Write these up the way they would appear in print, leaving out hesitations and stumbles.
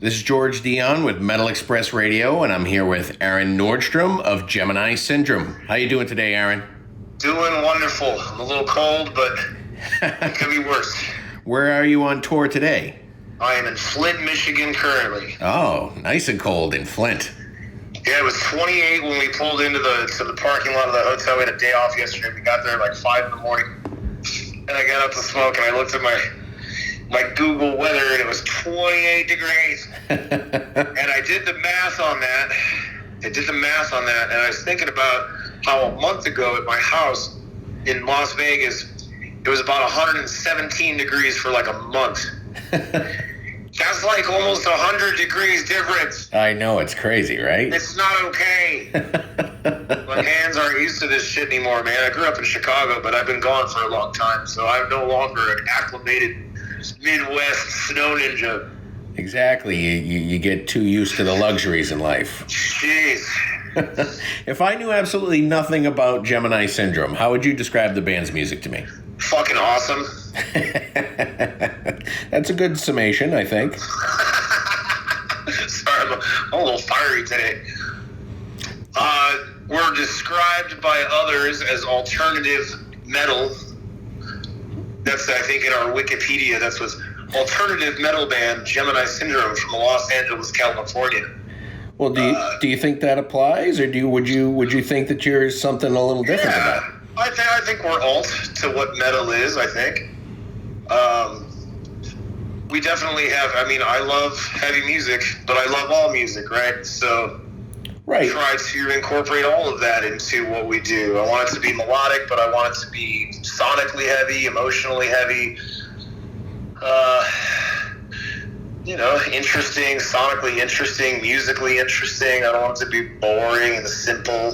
This is George Dionne with Metal Express Radio, and I'm here with Aaron Nordstrom of Gemini Syndrome. How you doing today, Aaron? Doing wonderful. I'm a little cold, but it could be worse. Where are you on tour today? I am in Flint, Michigan currently. Oh, nice and cold in Flint. Yeah, it was 28 when we pulled into the parking lot of the hotel. We had a day off yesterday. We got there at like 5 in the morning, and I got up to smoke, and I looked at my Google weather, and it was 28 degrees. And I did the math on that. And I was thinking about how a month ago at my house in Las Vegas, it was about 117 degrees for like a month. That's like almost 100 degrees difference. I know, it's crazy, right? It's not okay. My hands aren't used to this shit anymore, man. I grew up in Chicago, but I've been gone for a long time, so I'm no longer an acclimated Midwest snow ninja. Exactly. You get too used to the luxuries in life. Jeez. If I knew absolutely nothing about Gemini Syndrome, how would you describe the band's music to me? Fucking awesome. That's a good summation, I think. Sorry, I'm a little fiery today. We're described by others as alternative metal. That's, I think, in our Wikipedia, that's what's alternative metal band Gemini Syndrome from Los Angeles, California. Well, do you think that applies, or would you think that you're something a little different than that? I think we're alt to what metal is, I think. We definitely have, I love heavy music, but I love all music, right? So right. Try to incorporate all of that into what we do. I want it to be melodic, but I want it to be sonically heavy, emotionally heavy, interesting, sonically interesting, musically interesting. I don't want it to be boring and simple.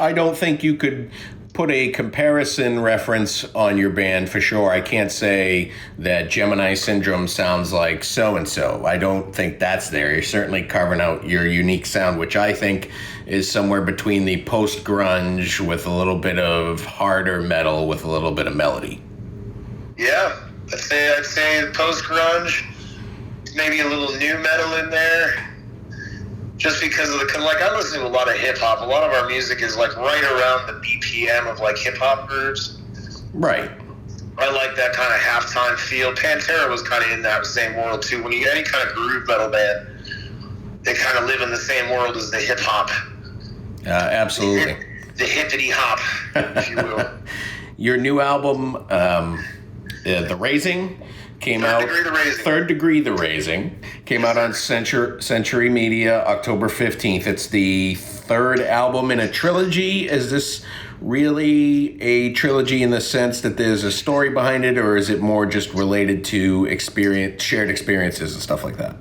I don't think you could put a comparison reference on your band for sure. I can't say that Gemini Syndrome sounds like so-and-so. I don't think that's there. You're certainly carving out your unique sound, which I think is somewhere between the post-grunge with a little bit of harder metal with a little bit of melody. Yeah, I'd say post-grunge, maybe a little new metal in there. Just because of I listen to a lot of hip-hop. A lot of our music is like right around the BPM of like hip-hop grooves. Right. I like that kind of halftime feel. Pantera was kind of in that same world too. When you get any kind of groove metal band, they kind of live in the same world as the hip-hop. Absolutely. The hippity hop, if you will. Your new album, The Raising, came out. Third Degree The Raising came out on Century Media October 15th. It's the third album in a trilogy. Is this really a trilogy in the sense that there's a story behind it, or is it more just related to shared experiences and stuff like that?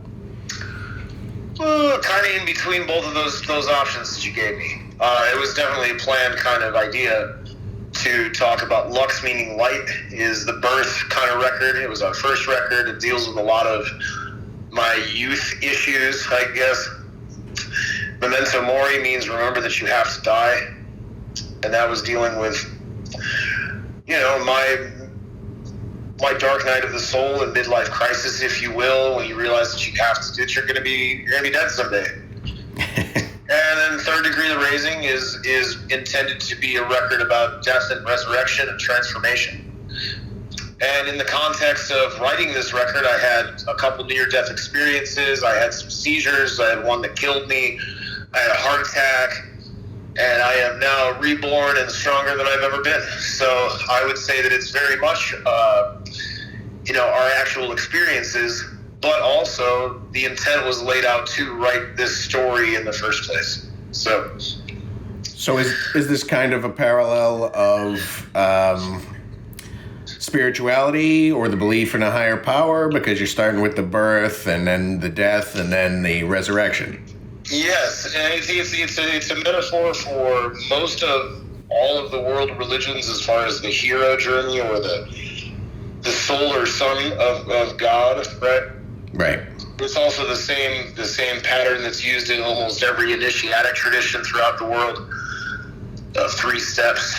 Kind of in between both of those options that you gave me. It was definitely a planned kind of idea to talk about Lux, meaning light, is the birth kind of record. It was our first record. It deals with a lot of my youth issues, I guess. Memento Mori means remember that you have to die. And that was dealing with, my dark night of the soul and midlife crisis, if you will, when you realize that you're going to be dead someday. And then Third Degree The Raising is intended to be a record about death and resurrection and transformation. And in the context of writing this record, I had a couple near-death experiences. I had some seizures. I had one that killed me. I had a heart attack. And I am now reborn and stronger than I've ever been. So I would say that it's very much, our actual experiences, but also the intent was laid out to write this story in the first place. So is this kind of a parallel of spirituality or the belief in a higher power, because you're starting with the birth and then the death and then the resurrection? Yes, and it's a metaphor for most of all of the world religions as far as the hero journey or the soul or son of God, right? Right. It's also the same pattern that's used in almost every initiatic tradition throughout the world of 3 steps.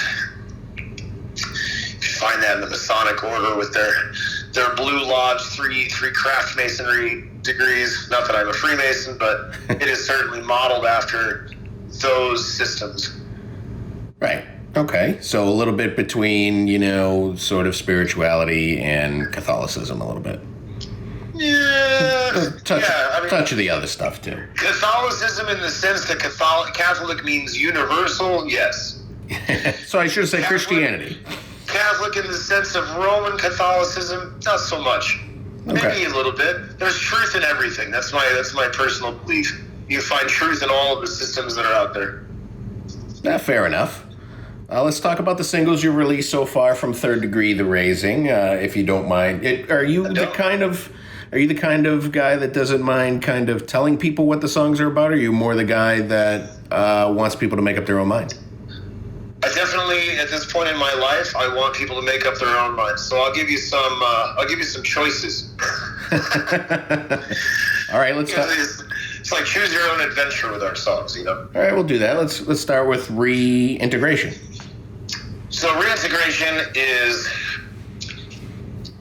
You find that in the Masonic order with their their Blue Lodge, three craft masonry degrees. Not that I'm a Freemason, but it is certainly modeled after those systems. Right. Okay. So a little bit between, sort of spirituality and Catholicism a little bit. Yeah. Touch of the other stuff, too. Catholicism in the sense that Catholic means universal, yes. So I should say Christianity. Catholic in the sense of Roman Catholicism, not so much. Okay. Maybe a little bit. There's truth in everything. That's my personal belief. You find truth in all of the systems that are out there. Fair enough. Let's talk about the singles you released so far from Third Degree, The Raising, if you don't mind. Are you the kind of guy that doesn't mind kind of telling people what the songs are about, or are you more the guy that wants people to make up their own mind? I definitely, at this point in my life, I want people to make up their own minds. So I'll give you some choices. All right, let's start. It's like choose your own adventure with our songs, All right, we'll do that. Let's start with Reintegration. So Reintegration is,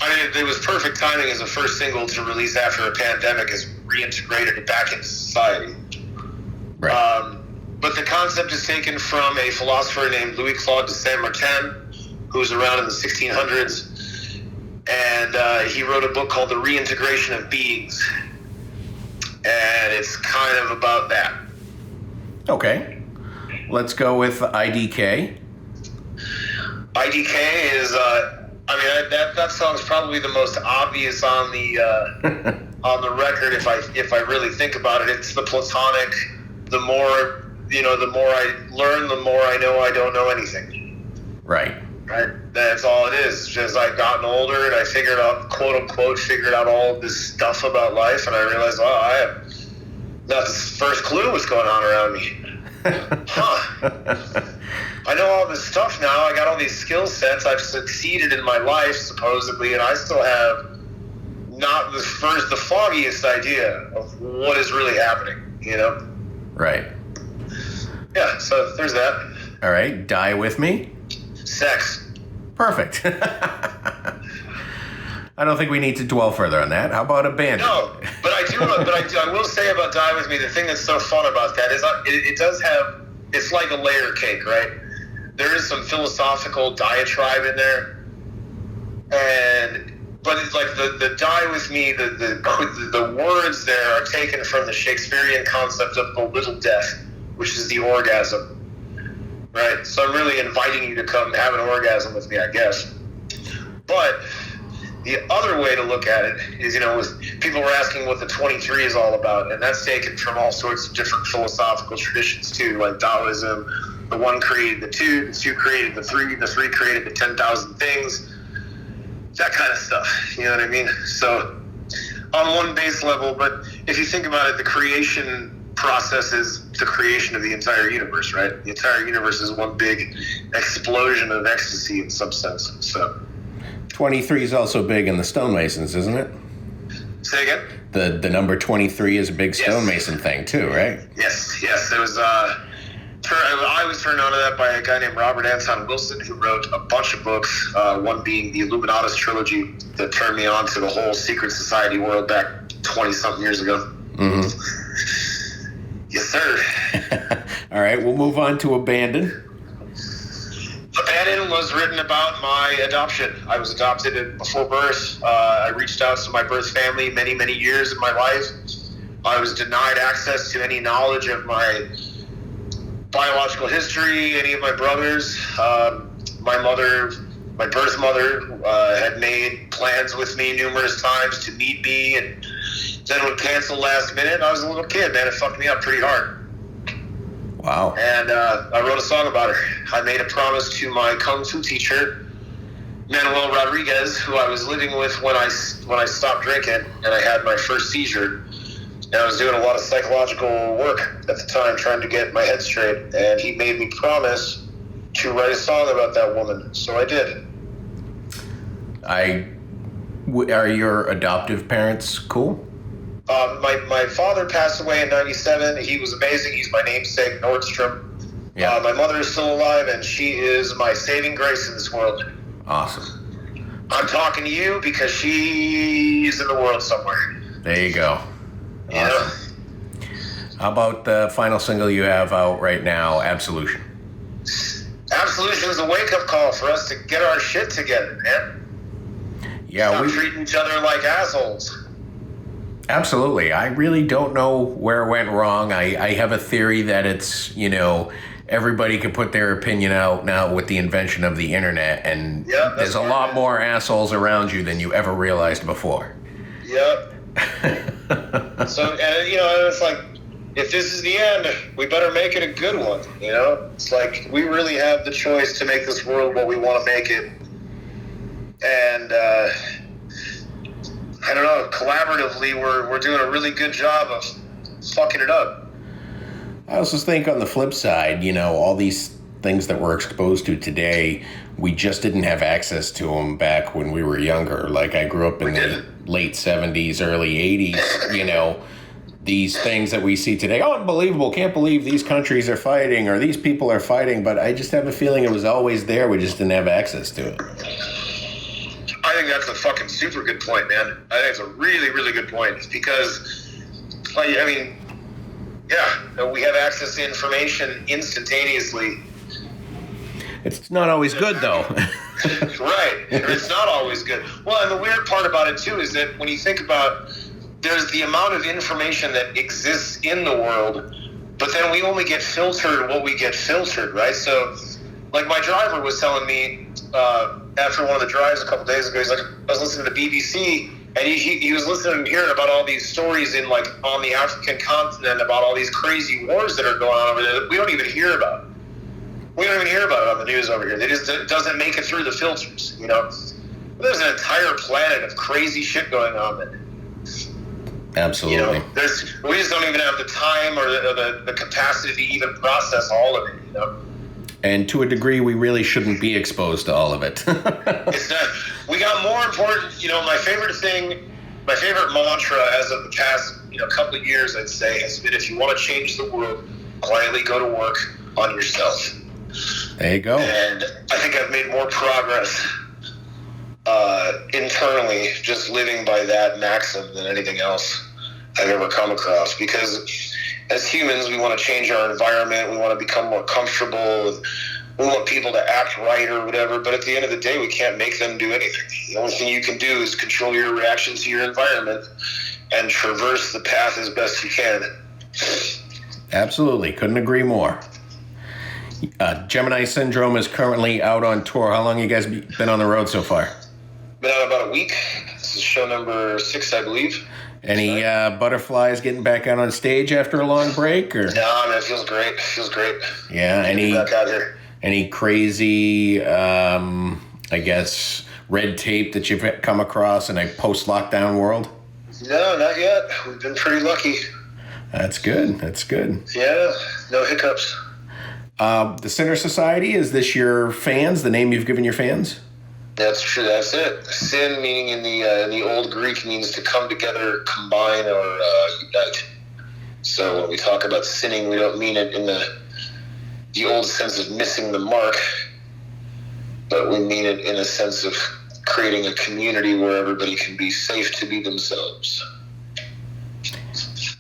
it was perfect timing as a first single to release after a pandemic, as reintegrated it back into society. Right. But the concept is taken from a philosopher named Louis-Claude de Saint-Martin, who was around in the 1600s, and he wrote a book called The Reintegration of Beings, and it's kind of about that. Okay. Let's go with IDK. IDK is, that song's probably the most obvious on the on the record. If I really think about it, it's the platonic. The more I learn, the more I know I don't know anything. Right. Right. That's all it is. Just I've gotten older and I figured out, quote unquote, all of this stuff about life, and I realized, I have not the first clue what's going on around me. I know all this stuff now. I got all these skill sets. I've succeeded in my life, supposedly, and I still have not the foggiest idea of what is really happening, Right. Yeah, so there's that. All right, Die With Me. Sex. Perfect. I don't think we need to dwell further on that. How about Abandon? No, but I will say about Die With Me, the thing that's so fun about that is it does have, it's like a layer cake, right? There is some philosophical diatribe in there, but it's like the Die With Me, the words there are taken from the Shakespearean concept of the little death, which is the orgasm, right? So I'm really inviting you to come have an orgasm with me, I guess. But the other way to look at it is, people were asking what the 23 is all about, and that's taken from all sorts of different philosophical traditions too, like Taoism. The one created the two created the three created the 10,000 things, that kind of stuff, you know what I mean? So on one base level, but if you think about it, the creation process is the creation of the entire universe, right? The entire universe is one big explosion of ecstasy in some sense. So 23 is also big in the stonemasons, isn't it? Say again? The number 23 is a big stonemason thing too, right? Yes. It was I was turned on to that by a guy named Robert Anton Wilson, who wrote a bunch of books, one being the Illuminatus trilogy that turned me on to the whole secret society world back 20-something years ago. Mm-hmm. Yes, sir. All right, we'll move on to Abandon. Abandon was written about my adoption. I was adopted before birth. I reached out to my birth family many, many years of my life. I was denied access to any knowledge of my biological history, any of my brothers. My birth mother, had made plans with me numerous times to meet me, and then would cancel last minute. I was a little kid, man. It fucked me up pretty hard. Wow. And I wrote a song about her. I made a promise to my Kung Fu teacher, Manuel Rodriguez, who I was living with when I stopped drinking and I had my first seizure. And I was doing a lot of psychological work at the time, trying to get my head straight. And he made me promise to write a song about that woman. So I did. Are your adoptive parents cool? My father passed away in 97. He was amazing. He's my namesake, Nordstrom. Yeah. My mother is still alive, and she is my saving grace in this world. Awesome. I'm talking to you because she's in the world somewhere. There you go. You know? How about the final single you have out right now, Absolution? Absolution is a wake-up call for us to get our shit together, man. Yeah, Stop treating each other like assholes. Absolutely. I really don't know where it went wrong. I have a theory that it's, everybody can put their opinion out now with the invention of the internet, and there's a lot more assholes around you than you ever realized before. Yep. So, it's like, if this is the end, we better make it a good one, It's like, we really have the choice to make this world what we want to make it. And, I don't know, collaboratively, we're doing a really good job of fucking it up. I also think on the flip side, all these things that we're exposed to today, we just didn't have access to them back when we were younger. Like, I grew up in the late 70s, early 80s, these things that we see today, unbelievable, can't believe these countries are fighting or these people are fighting, but I just have a feeling it was always there, we just didn't have access to it. I think that's a fucking super good point, man. I think it's a really, really good point because, we have access to information instantaneously. It's not always good, though. Right. It's not always good. Well, and the weird part about it, too, is that when you think about there's the amount of information that exists in the world, but then we only get filtered what we get filtered, right? So, like, my driver was telling me after one of the drives a couple days ago, he's like, I was listening to BBC, and he was listening and hearing about all these stories on the African continent about all these crazy wars that are going on over there that we don't even hear about. We don't even hear about it on the news over here. It doesn't make it through the filters, There's an entire planet of crazy shit going on there. Absolutely. We just don't even have the time or the capacity to even process all of it, And to a degree, we really shouldn't be exposed to all of it. It's not. We got more important, my favorite mantra as of the past, couple of years, I'd say, has been if you want to change the world, quietly go to work on yourself. There you go. And I think I've made more progress internally just living by that maxim than anything else I've ever come across, because as humans we want to change our environment, we want to become more comfortable, we want people to act right or whatever, but at the end of the day we can't make them do anything. The only thing you can do is control your reaction to your environment and traverse the path as best you can. Absolutely, couldn't agree more. Gemini Syndrome is currently out on tour. How long you guys been on the road so far? Been out about a week. This is show number 6, I believe. Any butterflies getting back out on stage after a long break? Or? No, man, it feels great. Yeah, back out here. Any crazy, red tape that you've come across in a post-lockdown world? No, not yet. We've been pretty lucky. That's good. Yeah, no hiccups. The Sinner Society, is this your fans, the name you've given your fans? That's true. That's it. Sin, meaning in the old Greek, means to come together, combine, or unite. So when we talk about sinning, we don't mean it in the old sense of missing the mark, but we mean it in a sense of creating a community where everybody can be safe to be themselves.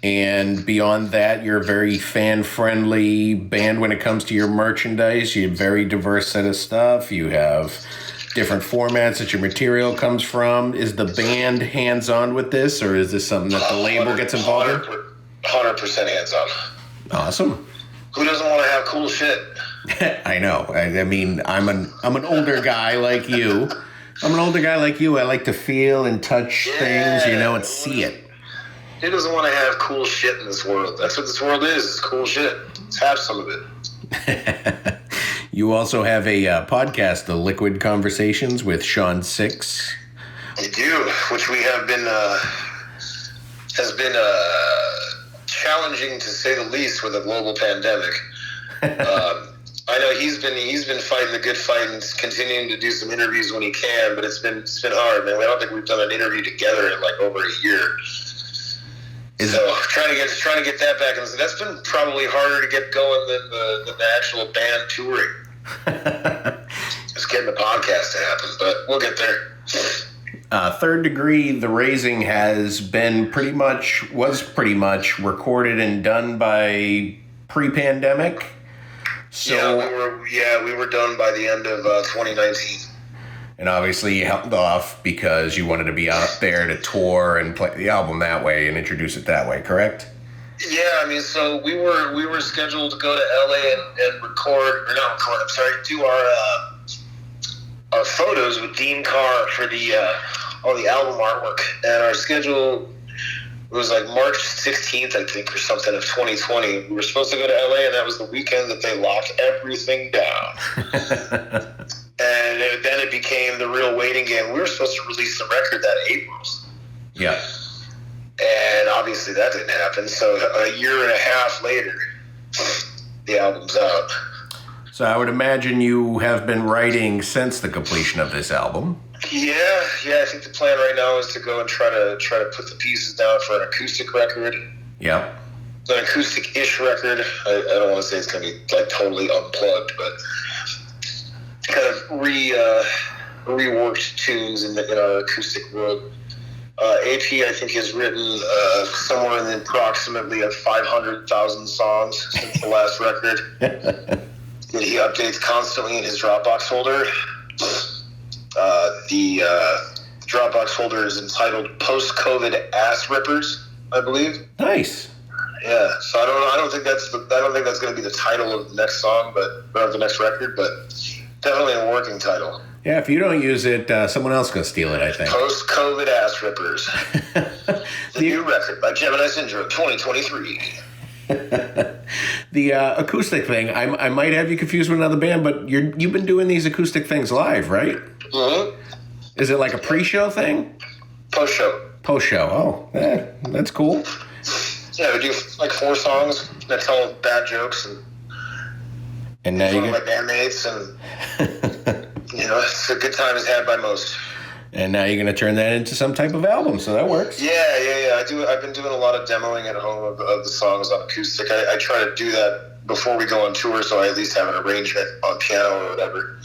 And beyond that, you're a very fan-friendly band when it comes to your merchandise. You have a very diverse set of stuff. You have different formats that your material comes from. Is the band hands-on with this, or is this something that the label gets involved in? 100% hands-on. Awesome. Who doesn't want to have cool shit? I know. I mean, I'm an older guy like you. I like to feel and touch things, and see it. Who doesn't want to have cool shit in this world? That's what this world is. It's cool shit. Let's have some of it. You also have a podcast, The Liquid Conversations, with Sean Six. I do, which we have been has been challenging to say the least with a global pandemic. I know he's been fighting the good fight and continuing to do some interviews when he can, but it's been hard, man. I don't think we've done an interview together in like over a year. Trying to get that back, and that's been probably harder to get going than the actual band touring. Just getting the podcast to happen, but we'll get there. Third Degree, The Raising was pretty much recorded and done by pre-pandemic. So we were done by the end of 2019. And obviously you held off because you wanted to be out there to tour and play the album that way and introduce it that way, correct? Yeah, I mean, so we were scheduled to go to LA and do our photos with Dean Carr for all the album artwork, and our schedule was like March 16th, I think, or something, of 2020. We were supposed to go to LA, and that was the weekend that they locked everything down. And then it became the real waiting game. We were supposed to release the record that April. Yeah. And obviously that didn't happen. So a year and a half later, the album's out. So I would imagine you have been writing since the completion of this album. Yeah. I think the plan right now is to go and try to put the pieces down for an acoustic record. Yeah. An acoustic-ish record. I don't want to say it's going to be like totally unplugged, but kind of reworked tunes in our acoustic world. AP, I think, has written somewhere in approximately 500,000 songs since the last record that he updates constantly in his Dropbox folder. The Dropbox folder is entitled "Post-COVID Ass Rippers," I believe. Nice. Yeah, so I don't think that's going to be the title of the next song, or the next record, but definitely a working title. Yeah, if you don't use it, someone else going to steal it, I think. Post-COVID Ass Rippers. The new record by Gemini Syndrome, 2023. The acoustic thing, I might have you confused with another band, but you've been doing these acoustic things live, right? Mm-hmm. Is it like a pre-show thing? Post-show. Post-show. Oh, that's cool. Yeah, we do like 4 songs that tell bad jokes and now you my bandmates, and it's a good time is had by most. And now you're going to turn that into some type of album, so that works. Yeah. I've been doing a lot of demoing at home of the songs on acoustic. I try to do that before we go on tour, so I at least have an arrangement on piano or whatever.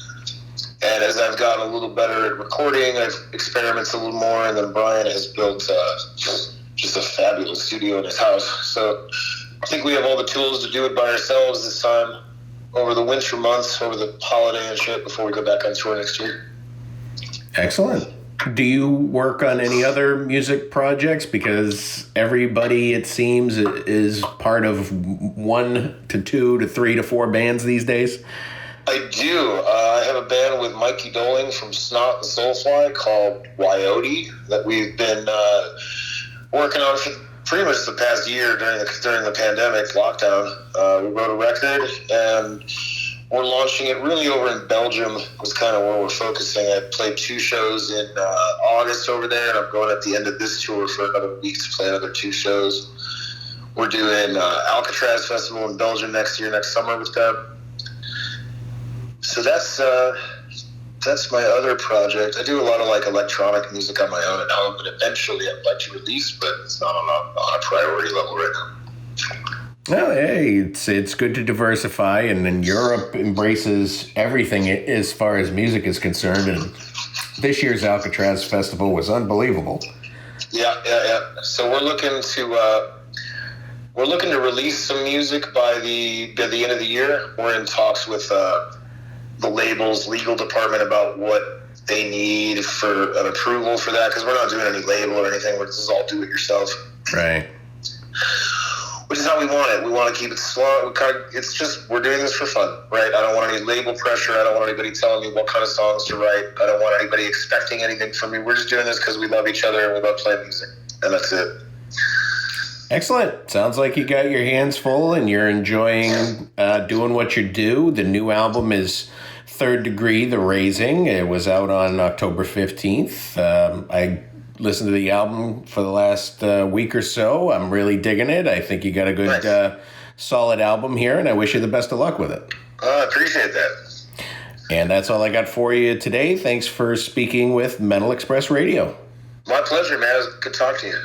And as I've gotten a little better at recording, I've experimented a little more, and then Brian has built just a fabulous studio in his house. So I think we have all the tools to do it by ourselves this time over the winter months, over the holiday and shit, before we go back on tour next year. Excellent. Do you work on any other music projects? Because everybody, it seems, is part of 1 to 2 to 3 to 4 bands these days. I do. I have a band with Mikey Doling from Snot and Soulfly called Wyote that we've been working on for pretty much the past year during the pandemic lockdown. We wrote a record, and we're launching it really over in Belgium. Was kind of where we're focusing. I played 2 shows in August over there, and I'm going at the end of this tour for another week to play another 2 shows. We're doing Alcatraz Festival in Belgium next summer with them. So that's my other project. I do a lot of like electronic music on my own at home, but eventually I'd like to release, but it's not on a priority level right now. Well, hey, it's good to diversify, and then Europe embraces everything as far as music is concerned, and this year's Alcatraz Festival was unbelievable. Yeah. So we're looking to release some music by the end of the year. We're in talks with the label's legal department about what they need for an approval for that, because we're not doing any label or anything. This is all do it yourself. Right. Which is how we want it. We want to keep it slow. It's just, we're doing this for fun, right? I don't want any label pressure. I don't want anybody telling me what kind of songs to write. I don't want anybody expecting anything from me. We're just doing this because we love each other and we love playing music. And that's it. Excellent. Sounds like you got your hands full and you're enjoying doing what you do. The new album is Third Degree, The Raising. It was out on October 15th. I listened to the album for the last week or so. I'm really digging it. I think you got a good, solid album here, and I wish you the best of luck with it. I appreciate that. And that's all I got for you today. Thanks for speaking with Metal Express Radio. My pleasure, man. It was good talking to you.